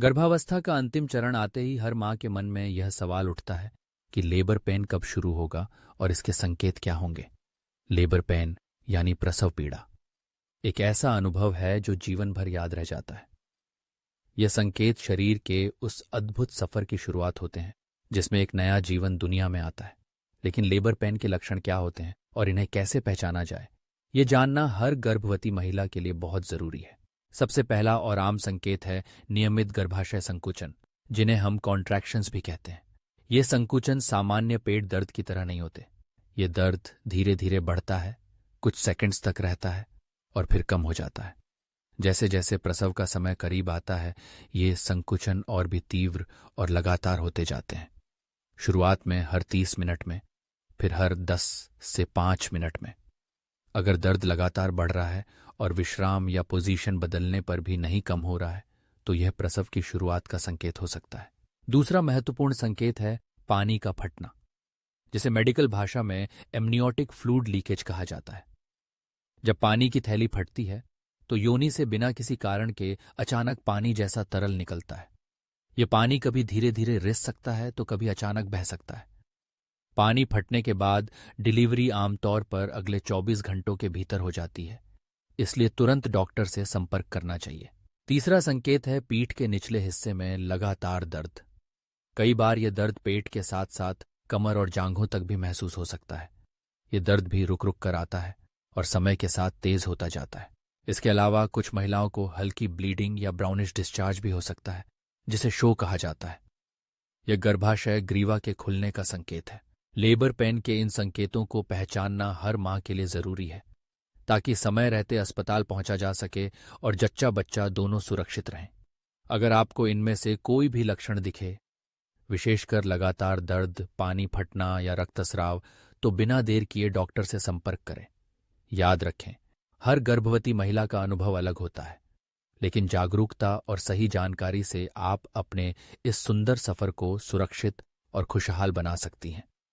गर्भावस्था का अंतिम चरण आते ही हर माँ के मन में यह सवाल उठता है कि लेबर पेन कब शुरू होगा और इसके संकेत क्या होंगे। लेबर पेन यानी प्रसव पीड़ा एक ऐसा अनुभव है जो जीवन भर याद रह जाता है। यह संकेत शरीर के उस अद्भुत सफर की शुरुआत होते हैं जिसमें एक नया जीवन दुनिया में आता है। लेकिन लेबर पेन के लक्षण क्या होते हैं और इन्हें कैसे पहचाना जाए, ये जानना हर गर्भवती महिला के लिए बहुत जरूरी है। सबसे पहला और आम संकेत है नियमित गर्भाशय संकुचन, जिन्हें हम कॉन्ट्रैक्शंस भी कहते हैं। ये संकुचन सामान्य पेट दर्द की तरह नहीं होते। ये दर्द धीरे धीरे बढ़ता है, कुछ सेकंड्स तक रहता है और फिर कम हो जाता है। जैसे जैसे प्रसव का समय करीब आता है, ये संकुचन और भी तीव्र और लगातार होते जाते हैं। शुरुआत में हर 30 मिनट में, फिर हर 10 से 5 मिनट में। अगर दर्द लगातार बढ़ रहा है और विश्राम या पोजीशन बदलने पर भी नहीं कम हो रहा है, तो यह प्रसव की शुरुआत का संकेत हो सकता है। दूसरा महत्वपूर्ण संकेत है पानी का फटना, जिसे मेडिकल भाषा में एमनियोटिक फ्लूइड लीकेज कहा जाता है। जब पानी की थैली फटती है तो योनि से बिना किसी कारण के अचानक पानी जैसा तरल निकलता है। यह पानी कभी धीरे धीरे रिस सकता है तो कभी अचानक बह सकता है। पानी फटने के बाद डिलीवरी आमतौर पर अगले 24 घंटों के भीतर हो जाती है, इसलिए तुरंत डॉक्टर से संपर्क करना चाहिए। तीसरा संकेत है पीठ के निचले हिस्से में लगातार दर्द। कई बार यह दर्द पेट के साथ साथ कमर और जांघों तक भी महसूस हो सकता है। यह दर्द भी रुक रुक कर आता है और समय के साथ तेज होता जाता है। इसके अलावा कुछ महिलाओं को हल्की ब्लीडिंग या ब्राउनिश डिस्चार्ज भी हो सकता है, जिसे शो कहा जाता है। यह गर्भाशय ग्रीवा के खुलने का संकेत है। लेबर पेन के इन संकेतों को पहचानना हर मां के लिए जरूरी है, ताकि समय रहते अस्पताल पहुंचा जा सके और जच्चा बच्चा दोनों सुरक्षित रहें। अगर आपको इनमें से कोई भी लक्षण दिखे, विशेषकर लगातार दर्द, पानी फटना या रक्तस्राव, तो बिना देर किए डॉक्टर से संपर्क करें। याद रखें, हर गर्भवती महिला का अनुभव अलग होता है, लेकिन जागरूकता और सही जानकारी से आप अपने इस सुंदर सफर को सुरक्षित और खुशहाल बना सकती हैं।